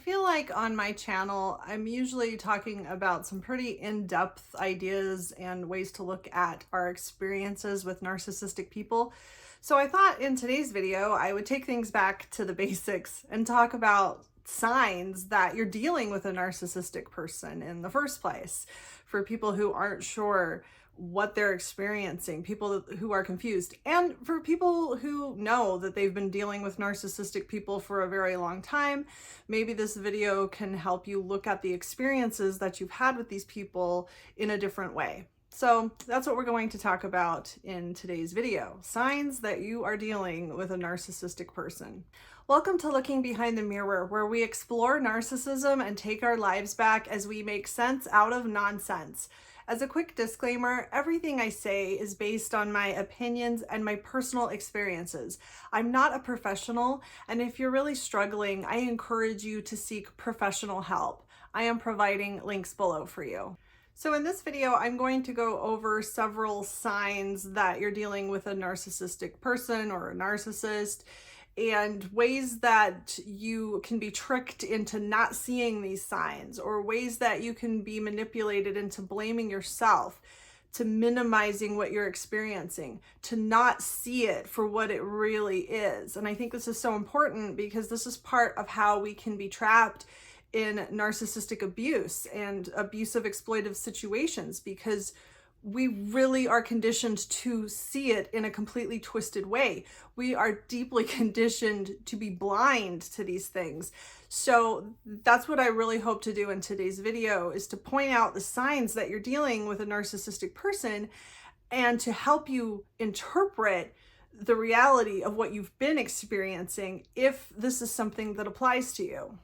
feel like on my channel, I'm usually talking about some pretty in-depth ideas and ways to look at our experiences with narcissistic people. So I thought in today's video, I would take things back to the basics and talk about signs that you're dealing with a narcissistic person in the first place, for people who aren't sure what they're experiencing, people who are confused, and for people who know that they've been dealing with narcissistic people for a very long time. Maybe this video can help you look at the experiences that you've had with these people in a different way. So that's what we're going to talk about in today's video: signs that you are dealing with a narcissistic person. Welcome to Looking Behind the Mirror, where we explore narcissism and take our lives back as we make sense out of nonsense. As a quick disclaimer, everything I say is based on my opinions and my personal experiences. I'm not a professional, and if you're really struggling, I encourage you to seek professional help. I am providing links below for you. So in this video, I'm going to go over several signs that you're dealing with a narcissistic person or a narcissist, and ways that you can be tricked into not seeing these signs, or ways that you can be manipulated into blaming yourself, to minimizing what you're experiencing, to not see it for what it really is. And I think this is so important because this is part of how we can be trapped in narcissistic abuse and abusive exploitive situations, because we really are conditioned to see it in a completely twisted way. We are deeply conditioned to be blind to these things. So that's what I really hope to do in today's video, is to point out the signs that you're dealing with a narcissistic person and to help you interpret the reality of what you've been experiencing, if this is something that applies to you.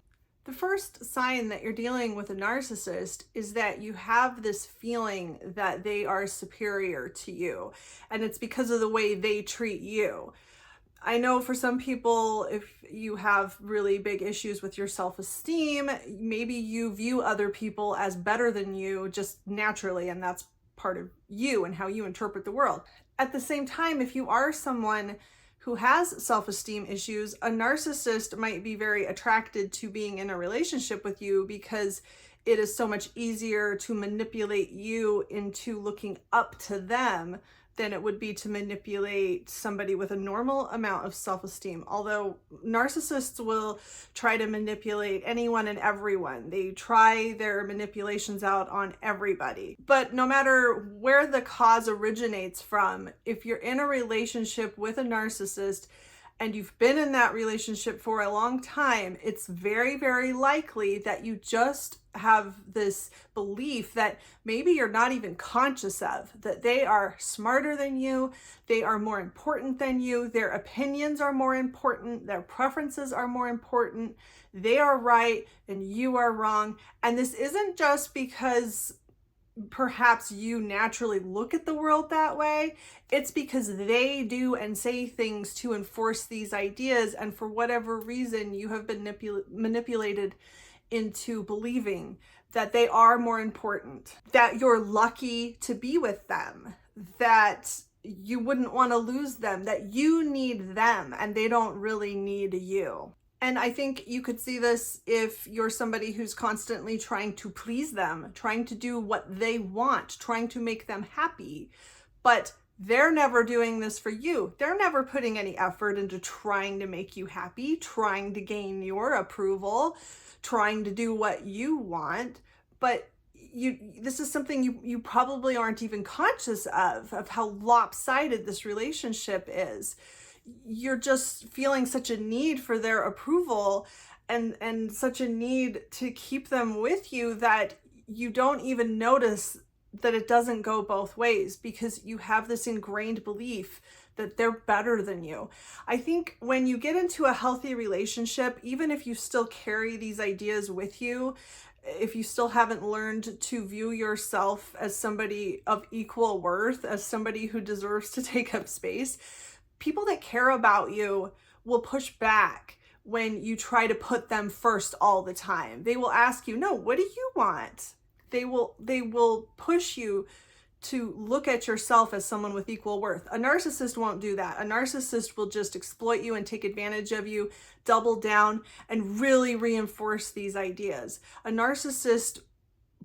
The first sign that you're dealing with a narcissist is that you have this feeling that they are superior to you, and it's because of the way they treat you. I know for some people, if you have really big issues with your self-esteem, maybe you view other people as better than you just naturally, and that's part of you and how you interpret the world. At the same time, if you are someone who has self-esteem issues, a narcissist might be very attracted to being in a relationship with you because it is so much easier to manipulate you into looking up to them than it would be to manipulate somebody with a normal amount of self-esteem. Although narcissists will try to manipulate anyone and everyone. They try their manipulations out on everybody. But no matter where the cause originates from, if you're in a relationship with a narcissist and you've been in that relationship for a long time, it's very, very likely that you just have this belief that maybe you're not even conscious of, that they are smarter than you, they are more important than you, their opinions are more important, their preferences are more important, they are right and you are wrong. And this isn't just because perhaps you naturally look at the world that way. It's because they do and say things to enforce these ideas, and for whatever reason you have been manipulated into believing that they are more important, that you're lucky to be with them, that you wouldn't want to lose them, that you need them and they don't really need you. And I think you could see this if you're somebody who's constantly trying to please them, trying to do what they want, trying to make them happy, but they're never doing this for you. They're never putting any effort into trying to make you happy, trying to gain your approval, trying to do what you want. But this is something you probably aren't even conscious of how lopsided this relationship is. You're just feeling such a need for their approval and such a need to keep them with you that you don't even notice that it doesn't go both ways, because you have this ingrained belief that they're better than you. I think when you get into a healthy relationship, even if you still carry these ideas with you, if you still haven't learned to view yourself as somebody of equal worth, as somebody who deserves to take up space, people that care about you will push back when you try to put them first all the time. They will ask you, no, what do you want? They will push you to look at yourself as someone with equal worth. A narcissist won't do that. A narcissist will just exploit you and take advantage of you, double down, and really reinforce these ideas. A narcissist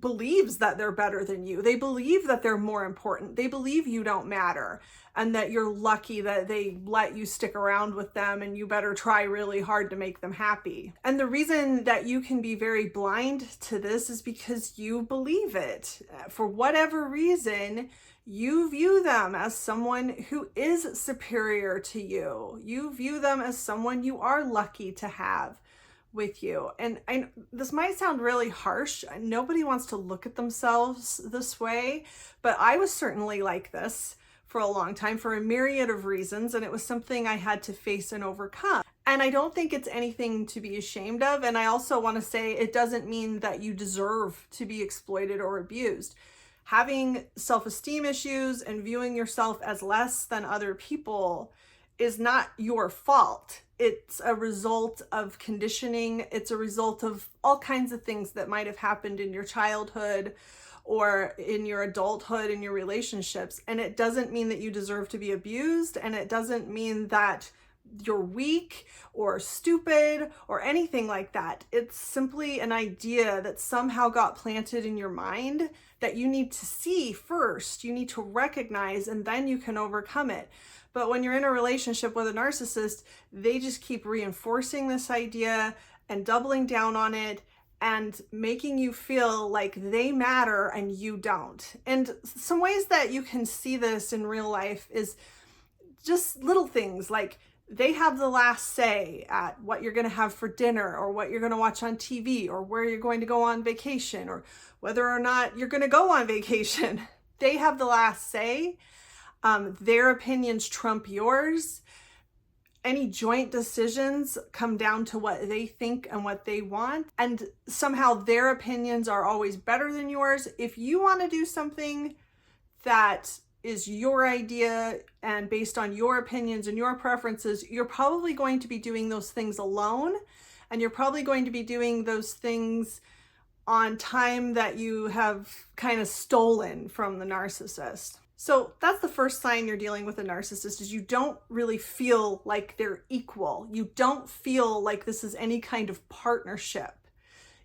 believes that they're better than you. They believe that they're more important. They believe you don't matter and that you're lucky that they let you stick around with them and you better try really hard to make them happy. And the reason that you can be very blind to this is because you believe it. For whatever reason, you view them as someone who is superior to you. You view them as someone you are lucky to have with you. And this might sound really harsh. Nobody wants to look at themselves this way, but I was certainly like this for a long time for a myriad of reasons, and it was something I had to face and overcome. And I don't think it's anything to be ashamed of. And I also want to say it doesn't mean that you deserve to be exploited or abused. Having self-esteem issues and viewing yourself as less than other people is not your fault. It's a result of conditioning. It's a result of all kinds of things that might have happened in your childhood or in your adulthood, in your relationships. And it doesn't mean that you deserve to be abused. And it doesn't mean that you're weak or stupid or anything like that. It's simply an idea that somehow got planted in your mind that you need to see first. You need to recognize, and then you can overcome it. But when you're in a relationship with a narcissist, they just keep reinforcing this idea and doubling down on it and making you feel like they matter and you don't. And some ways that you can see this in real life is just little things like they have the last say at what you're going to have for dinner or what you're going to watch on TV or where you're going to go on vacation or whether or not you're going to go on vacation. They have the last say. Their opinions trump yours. Any joint decisions come down to what they think and what they want. And somehow their opinions are always better than yours. If you want to do something that is your idea and based on your opinions and your preferences, you're probably going to be doing those things alone. And you're probably going to be doing those things on time that you have kind of stolen from the narcissist. So that's the first sign you're dealing with a narcissist, is you don't really feel like they're equal. You don't feel like this is any kind of partnership.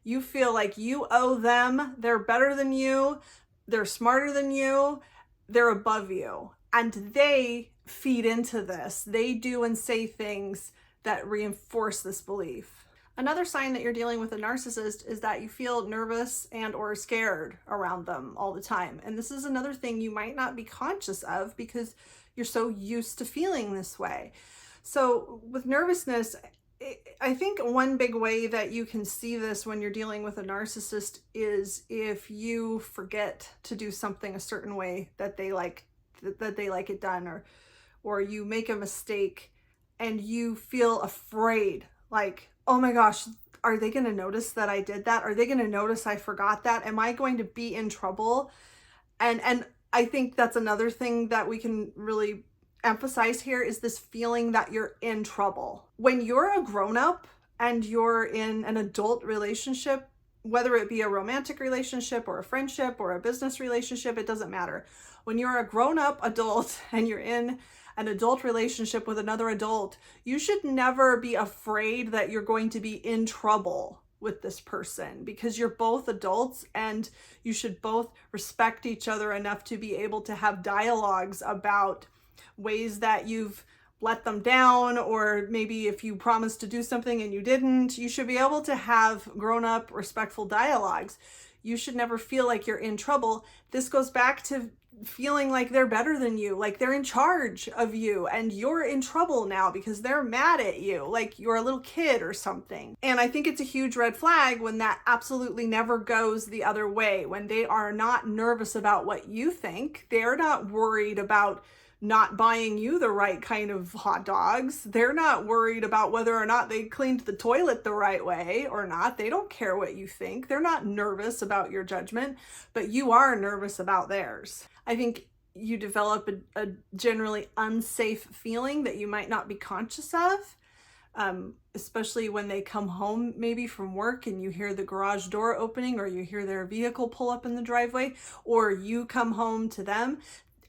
You feel like you owe them, they're better than you, they're smarter than you, they're above you. And they feed into this. They do and say things that reinforce this belief. Another sign that you're dealing with a narcissist is that you feel nervous and or scared around them all the time. And this is another thing you might not be conscious of because you're so used to feeling this way. So with nervousness, I think one big way that you can see this when you're dealing with a narcissist is if you forget to do something a certain way that they like it done, or you make a mistake and you feel afraid, like, oh my gosh, are they going to notice that I did that? Are they going to notice I forgot that? Am I going to be in trouble? And I think that's another thing that we can really emphasize here is this feeling that you're in trouble. When you're a grown-up and you're in an adult relationship, whether it be a romantic relationship or a friendship or a business relationship, it doesn't matter. When you're a grown-up adult and you're in an adult relationship with another adult, you should never be afraid that you're going to be in trouble with this person, because you're both adults and you should both respect each other enough to be able to have dialogues about ways that you've let them down, or maybe if you promised to do something and you didn't. You should be able to have grown-up, respectful dialogues. You should never feel like you're in trouble. This goes back to feeling like they're better than you, like they're in charge of you and you're in trouble now because they're mad at you, like you're a little kid or something. And I think it's a huge red flag when that absolutely never goes the other way, when they are not nervous about what you think. They're not worried about not buying you the right kind of hot dogs. They're not worried about whether or not they cleaned the toilet the right way or not. They don't care what you think. They're not nervous about your judgment, but you are nervous about theirs. I think you develop a generally unsafe feeling that you might not be conscious of. especially when they come home maybe from work and you hear the garage door opening, or you hear their vehicle pull up in the driveway, or you come home to them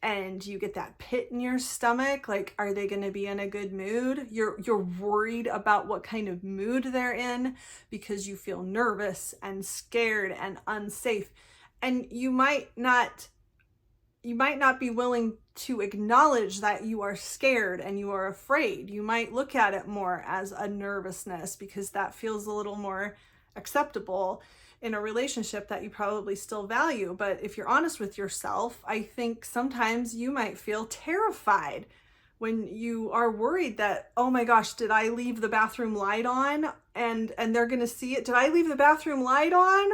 and you get that pit in your stomach. Like, are they going to be in a good mood? You're worried about what kind of mood they're in because you feel nervous and scared and unsafe. And you might not be willing to acknowledge that you are scared and you are afraid. You might look at it more as a nervousness because that feels a little more acceptable in a relationship that you probably still value. But if you're honest with yourself, I think sometimes you might feel terrified when you are worried that, oh my gosh, did I leave the bathroom light on? And they're going to see it. Did I leave the bathroom light on?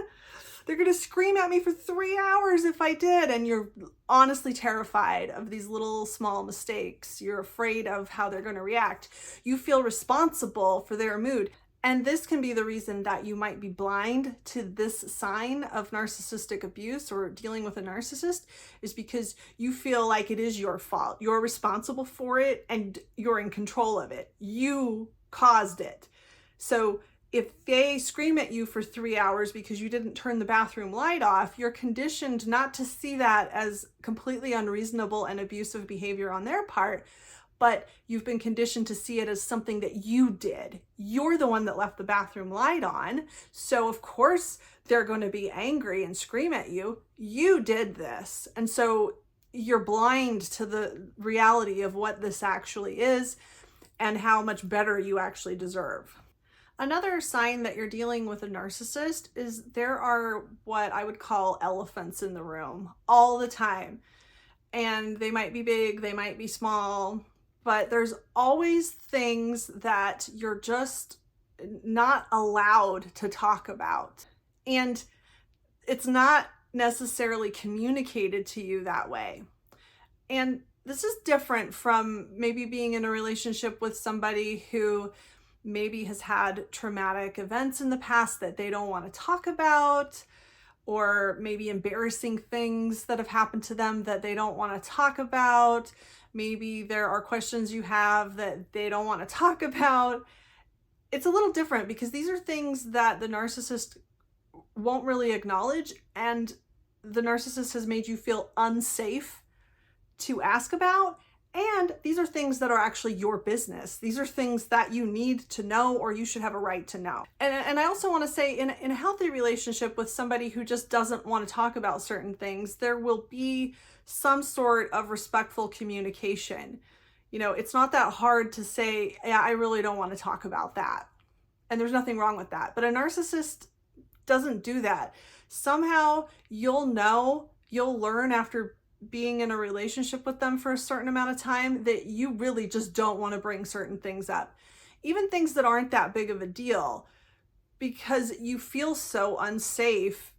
They're going to scream at me for 3 hours if I did. And you're honestly terrified of these little small mistakes. You're afraid of how they're going to react. You feel responsible for their mood. And this can be the reason that you might be blind to this sign of narcissistic abuse or dealing with a narcissist, is because you feel like it is your fault. You're responsible for it and you're in control of it. You caused it. So if they scream at you for 3 hours because you didn't turn the bathroom light off, you're conditioned not to see that as completely unreasonable and abusive behavior on their part, but you've been conditioned to see it as something that you did. You're the one that left the bathroom light on. So of course they're going to be angry and scream at you. You did this. And so you're blind to the reality of what this actually is and how much better you actually deserve. Another sign that you're dealing with a narcissist is there are what I would call elephants in the room all the time. And they might be big, they might be small, but there's always things that you're just not allowed to talk about. And it's not necessarily communicated to you that way. And this is different from maybe being in a relationship with somebody who maybe has had traumatic events in the past that they don't want to talk about, or maybe embarrassing things that have happened to them that they don't want to talk about. Maybe there are questions you have that they don't want to talk about. It's a little different because these are things that the narcissist won't really acknowledge, and the narcissist has made you feel unsafe to ask about. And these are things that are actually your business. These are things that you need to know, or you should have a right to know. And I also want to say, in a healthy relationship with somebody who just doesn't want to talk about certain things, there will be some sort of respectful communication. You know, it's not that hard to say, yeah, I really don't want to talk about that. And there's nothing wrong with that. But a narcissist doesn't do that. Somehow you'll learn after being in a relationship with them for a certain amount of time that you really just don't want to bring certain things up, even things that aren't that big of a deal, because you feel so unsafe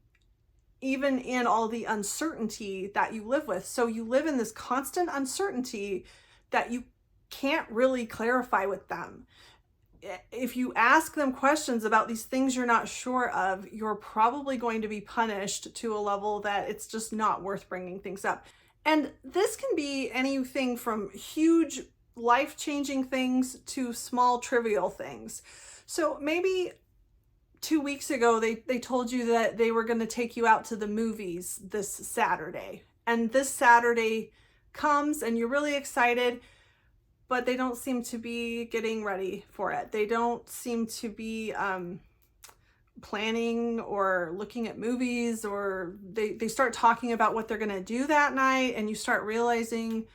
even in all the uncertainty that you live with. So you live in this constant uncertainty that you can't really clarify with them. If you ask them questions about these things you're not sure of, you're probably going to be punished to a level that it's just not worth bringing things up. And this can be anything from huge life-changing things to small trivial things. So maybe 2 weeks ago, they told you that they were going to take you out to the movies this Saturday. And this Saturday comes and you're really excited, but they don't seem to be getting ready for it. They don't seem to be planning or looking at movies, or they start talking about what they're going to do that night, and you start realizing,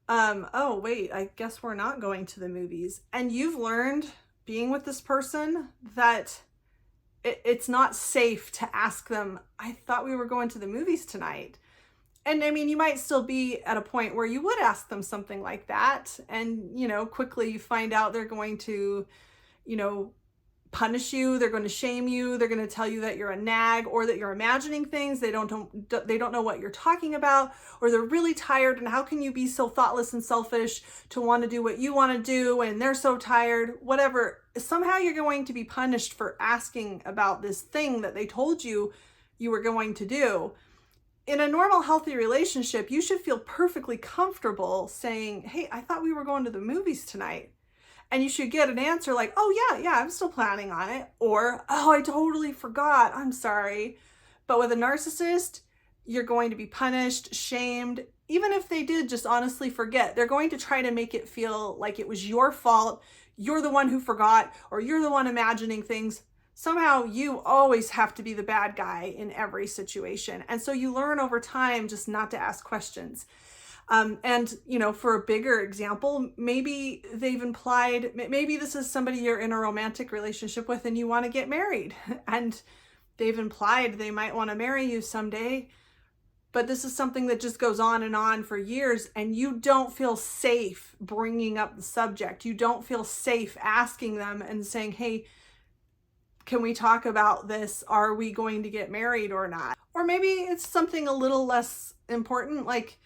oh, wait, I guess we're not going to the movies. And you've learned, being with this person, that it's not safe to ask them, I thought we were going to the movies tonight. And I mean, you might still be at a point where you would ask them something like that. And, you know, quickly you find out they're going to, you know, punish you. They're going to shame you. They're going to tell you that you're a nag, or that you're imagining things. They don't know what you're talking about, or they're really tired. And how can you be so thoughtless and selfish to want to do what you want to do? And they're so tired, whatever. Somehow you're going to be punished for asking about this thing that they told you you were going to do. In a normal, healthy relationship, you should feel perfectly comfortable saying, hey, I thought we were going to the movies tonight. And you should get an answer like, oh yeah, I'm still planning on it. Or, oh, I totally forgot, I'm sorry. But with a narcissist, you're going to be punished, shamed. Even if they did just honestly forget, they're going to try to make it feel like it was your fault. You're the one who forgot, or you're the one imagining things. Somehow you always have to be the bad guy in every situation. And so you learn over time just not to ask questions. And, you know, for a bigger example, maybe they've implied, maybe this is somebody you're in a romantic relationship with and you want to get married, and they've implied they might want to marry you someday, but this is something that just goes on for years, and you don't feel safe bringing up the subject. You don't feel safe asking them and saying, hey, can we talk about this? Are we going to get married or not? Or maybe it's something a little less important, like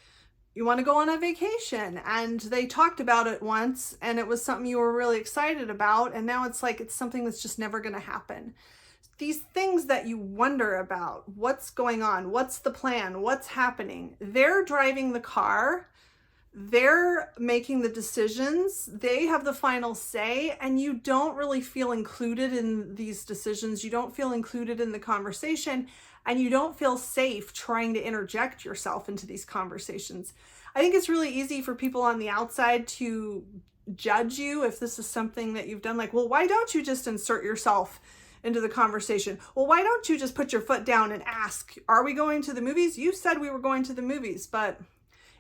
you want to go on a vacation and they talked about it once and it was something you were really excited about, and now it's like it's something that's just never going to happen. These things that you wonder about, what's going on, what's the plan, what's happening, they're driving the car, they're making the decisions, they have the final say, and you don't really feel included in these decisions. You don't feel included in the conversation, and you don't feel safe trying to interject yourself into these conversations. I think it's really easy for people on the outside to judge you if this is something that you've done. Like, well, why don't you just insert yourself into the conversation? Well, why don't you just put your foot down and ask, are we going to the movies? You said we were going to the movies. But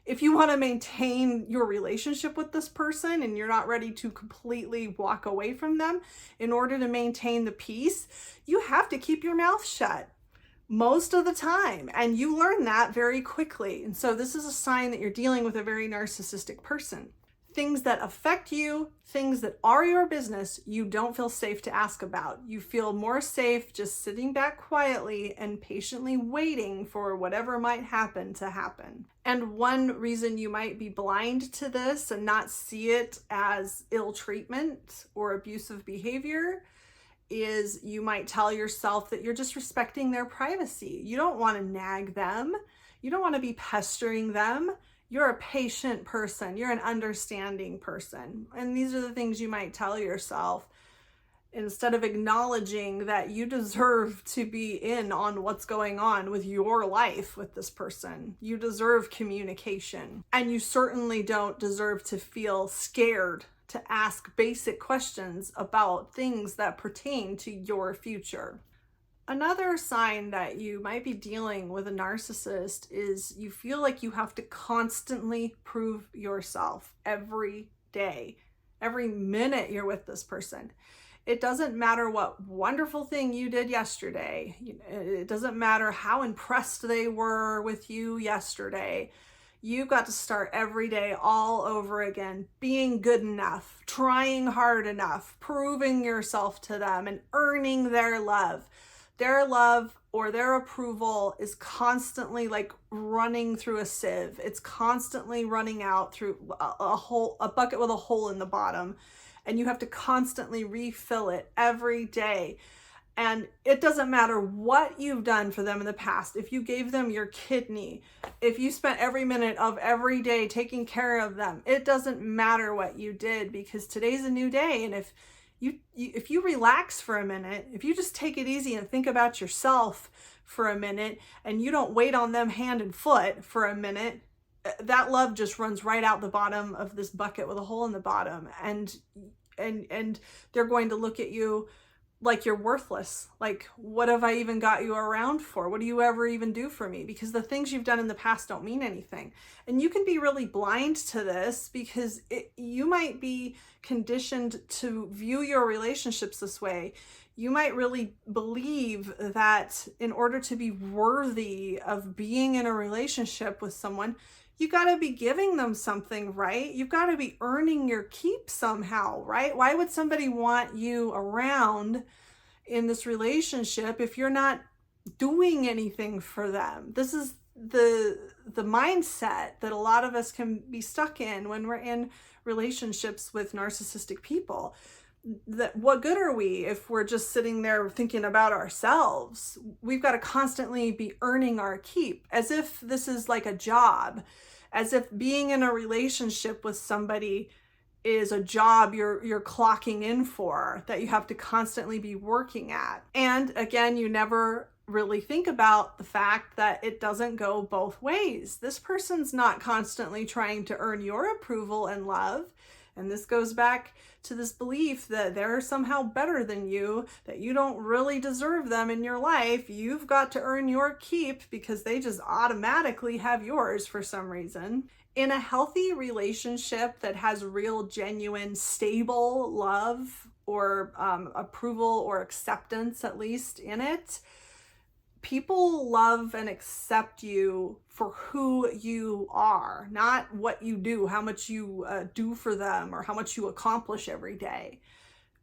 if you want to maintain your relationship with this person and you're not ready to completely walk away from them, in order to maintain the peace, you have to keep your mouth shut most of the time. And you learn that very quickly. And so this is a sign that you're dealing with a very narcissistic person. Things that affect you, things that are your business, you don't feel safe to ask about. You feel more safe just sitting back quietly and patiently waiting for whatever might happen to happen. And one reason you might be blind to this and not see it as ill treatment or abusive behavior is you might tell yourself that you're just respecting their privacy. You don't want to nag them. You don't want to be pestering them. You're a patient person. You're an understanding person. And these are the things you might tell yourself instead of acknowledging that you deserve to be in on what's going on with your life with this person. You deserve communication. And you certainly don't deserve to feel scared to ask basic questions about things that pertain to your future. Another sign that you might be dealing with a narcissist is you feel like you have to constantly prove yourself every day, every minute you're with this person. It doesn't matter what wonderful thing you did yesterday. It doesn't matter how impressed they were with you yesterday. You've got to start every day all over again, being good enough, trying hard enough, proving yourself to them and earning their love. Their love or their approval is constantly like running through a sieve. It's constantly running out through a bucket with a hole in the bottom, and you have to constantly refill it every day. And it doesn't matter what you've done for them in the past. If you gave them your kidney, if you spent every minute of every day taking care of them, it doesn't matter what you did, because today's a new day. And if you relax for a minute, if you just take it easy and think about yourself for a minute, and you don't wait on them hand and foot for a minute, that love just runs right out the bottom of this bucket with a hole in the bottom. And they're going to look at you like you're worthless. Like, what have I even got you around for? What do you ever even do for me? Because the things you've done in the past don't mean anything. And you can be really blind to this because you might be conditioned to view your relationships this way. You might really believe that in order to be worthy of being in a relationship with someone, you got to be giving them something, right? You've got to be earning your keep somehow, right? Why would somebody want you around in this relationship if you're not doing anything for them? This is the mindset that a lot of us can be stuck in when we're in relationships with narcissistic people. That what good are we if we're just sitting there thinking about ourselves? We've got to constantly be earning our keep, as if this is like a job, as if being in a relationship with somebody is a job you're clocking in for, that you have to constantly be working at. And again, you never really think about the fact that it doesn't go both ways. This person's not constantly trying to earn your approval and love. And this goes back to this belief that they're somehow better than you, that you don't really deserve them in your life. You've got to earn your keep because they just automatically have yours for some reason. In a healthy relationship that has real, genuine, stable love or approval or acceptance, at least in it, people love and accept you for who you are, not what you do, how much you do for them, or how much you accomplish every day.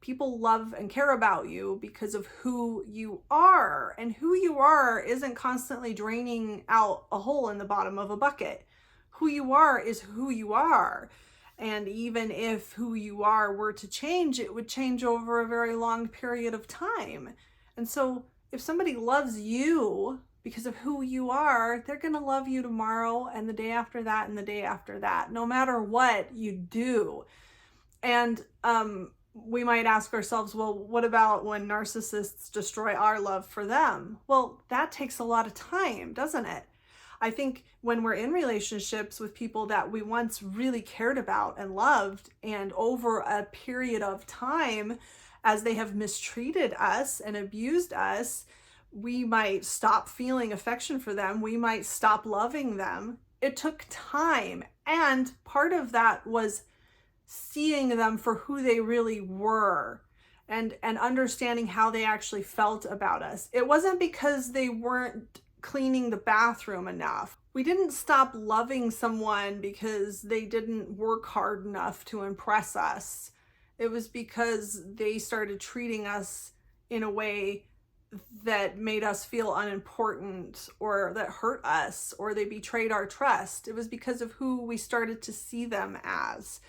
People love and care about you because of who you are, and who you are isn't constantly draining out a hole in the bottom of a bucket. Who you are is who you are. And even if who you are were to change, it would change over a very long period of time. And so if somebody loves you because of who you are, they're going to love you tomorrow and the day after that and the day after that, no matter what you do. And we might ask ourselves, well, what about when narcissists destroy our love for them? Well, that takes a lot of time, doesn't it? I think when we're in relationships with people that we once really cared about and loved, and over a period of time, as they have mistreated us and abused us, we might stop feeling affection for them. We might stop loving them. It took time. And part of that was seeing them for who they really were and understanding how they actually felt about us. It wasn't because they weren't cleaning the bathroom enough. We didn't stop loving someone because they didn't work hard enough to impress us. It was because they started treating us in a way that made us feel unimportant, or that hurt us, or they betrayed our trust. It was because of who we started to see them as.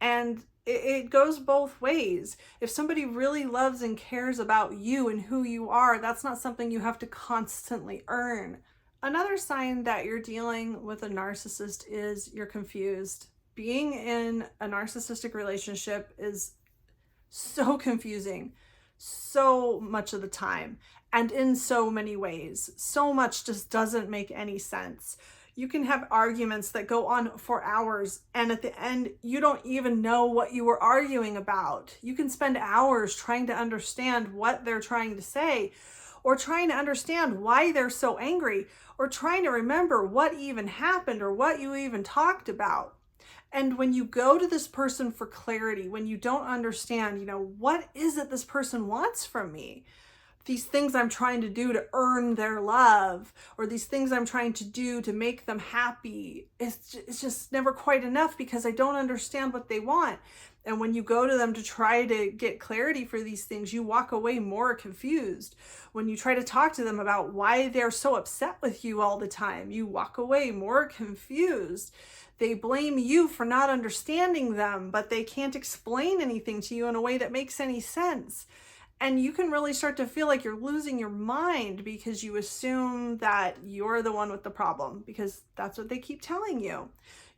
And it goes both ways. If somebody really loves and cares about you and who you are, that's not something you have to constantly earn. Another sign that you're dealing with a narcissist is you're confused. Being in a narcissistic relationship is so confusing, so much of the time, and in so many ways. So much just doesn't make any sense. You can have arguments that go on for hours, and at the end, you don't even know what you were arguing about. You can spend hours trying to understand what they're trying to say, or trying to understand why they're so angry, or trying to remember what even happened or what you even talked about. And when you go to this person for clarity, when you don't understand, what is it this person wants from me? These things I'm trying to do to earn their love, or these things I'm trying to do to make them happy, it's just never quite enough because I don't understand what they want. And when you go to them to try to get clarity for these things, you walk away more confused. When you try to talk to them about why they're so upset with you all the time, you walk away more confused. They blame you for not understanding them, but they can't explain anything to you in a way that makes any sense. And you can really start to feel like you're losing your mind because you assume that you're the one with the problem, because that's what they keep telling you.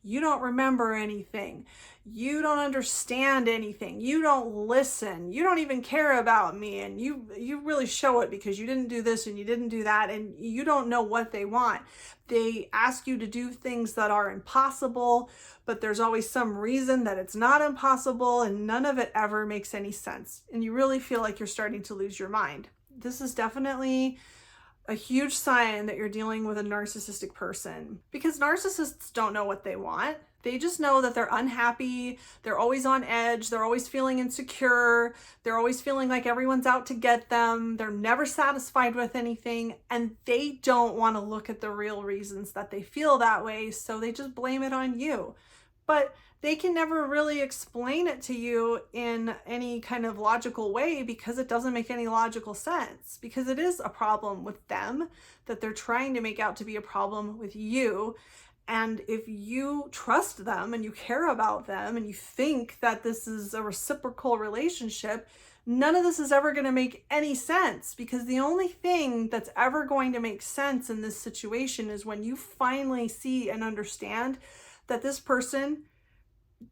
You don't remember anything. You don't understand anything. You don't listen. You don't even care about me. And you really show it because you didn't do this and you didn't do that, and you don't know what they want. They ask you to do things that are impossible, but there's always some reason that it's not impossible, and none of it ever makes any sense. And you really feel like you're starting to lose your mind. This is definitely a huge sign that you're dealing with a narcissistic person, because narcissists don't know what they want. They just know that they're unhappy, they're always on edge, they're always feeling insecure, they're always feeling like everyone's out to get them, they're never satisfied with anything, and they don't want to look at the real reasons that they feel that way, so they just blame it on you. But they can never really explain it to you in any kind of logical way because it doesn't make any logical sense, because it is a problem with them that they're trying to make out to be a problem with you. And if you trust them and you care about them and you think that this is a reciprocal relationship, none of this is ever going to make any sense, because the only thing that's ever going to make sense in this situation is when you finally see and understand that this person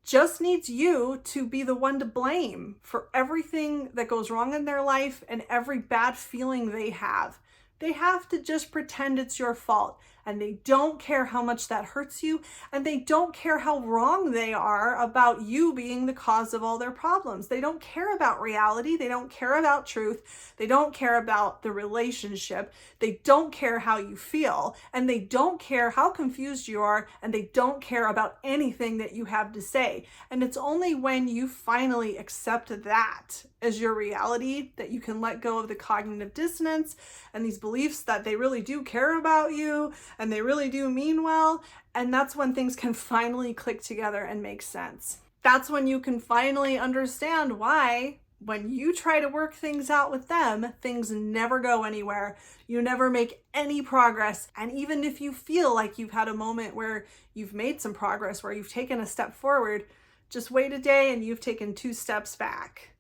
just needs you to be the one to blame for everything that goes wrong in their life and every bad feeling they have. They have to just pretend it's your fault, and they don't care how much that hurts you, and they don't care how wrong they are about you being the cause of all their problems. They don't care about reality. They don't care about truth. They don't care about the relationship. They don't care how you feel, and they don't care how confused you are, and they don't care about anything that you have to say. And it's only when you finally accept that as your reality that you can let go of the cognitive dissonance and these beliefs that they really do care about you and they really do mean well. And that's when things can finally click together and make sense. That's when you can finally understand why, when you try to work things out with them, things never go anywhere. You never make any progress. And even if you feel like you've had a moment where you've made some progress, where you've taken a step forward, just wait a day and you've taken 2 steps back.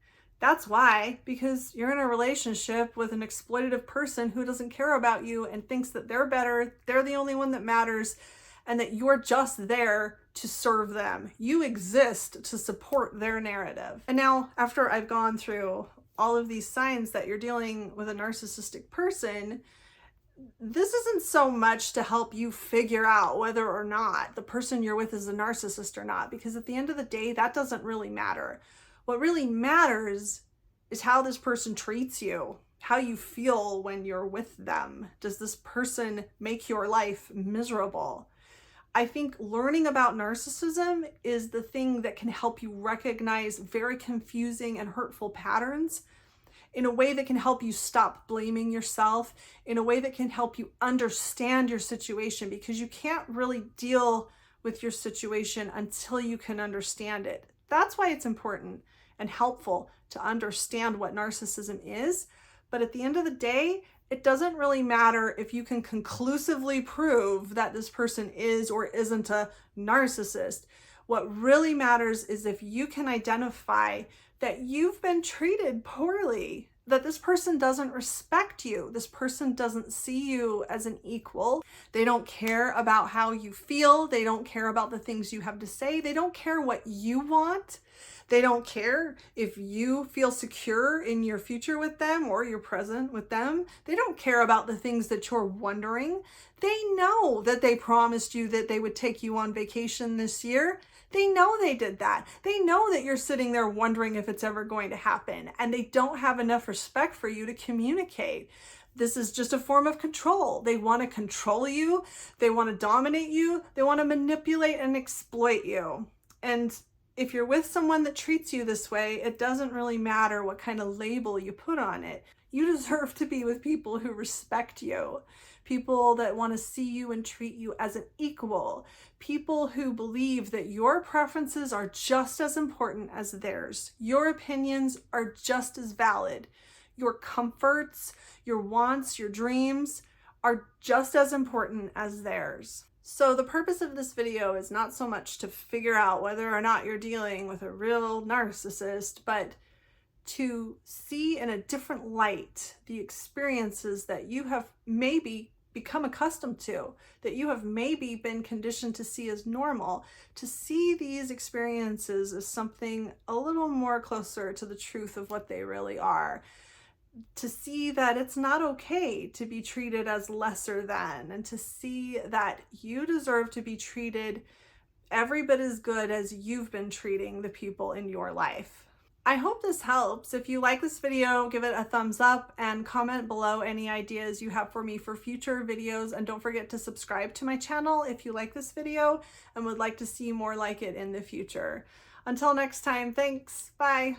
That's why, because you're in a relationship with an exploitative person who doesn't care about you and thinks that they're better, they're the only one that matters, and that you're just there to serve them. You exist to support their narrative. And now, after I've gone through all of these signs that you're dealing with a narcissistic person, this isn't so much to help you figure out whether or not the person you're with is a narcissist or not, because at the end of the day, that doesn't really matter. What really matters is how this person treats you, how you feel when you're with them. Does this person make your life miserable? I think learning about narcissism is the thing that can help you recognize very confusing and hurtful patterns in a way that can help you stop blaming yourself, in a way that can help you understand your situation, because you can't really deal with your situation until you can understand it. That's why it's important and helpful to understand what narcissism is. But at the end of the day, it doesn't really matter if you can conclusively prove that this person is or isn't a narcissist. What really matters is if you can identify that you've been treated poorly, that this person doesn't respect you. This person doesn't see you as an equal. They don't care about how you feel. They don't care about the things you have to say. They don't care what you want. They don't care if you feel secure in your future with them or your present with them. They don't care about the things that you're wondering. They know that they promised you that they would take you on vacation this year. They know they did that. They know that you're sitting there wondering if it's ever going to happen, and they don't have enough respect for you to communicate. This is just a form of control. They want to control you. They want to dominate you. They want to manipulate and exploit you. And if you're with someone that treats you this way, it doesn't really matter what kind of label you put on it. You deserve to be with people who respect you, people that want to see you and treat you as an equal, people who believe that your preferences are just as important as theirs. Your opinions are just as valid. Your comforts, your wants, your dreams are just as important as theirs. So the purpose of this video is not so much to figure out whether or not you're dealing with a real narcissist, but to see in a different light the experiences that you have maybe become accustomed to, that you have maybe been conditioned to see as normal, to see these experiences as something a little more closer to the truth of what they really are. To see that it's not okay to be treated as lesser than, and to see that you deserve to be treated every bit as good as you've been treating the people in your life. I hope this helps. If you like this video, give it a thumbs up and comment below any ideas you have for me for future videos. And don't forget to subscribe to my channel if you like this video and would like to see more like it in the future. Until next time, thanks. Bye.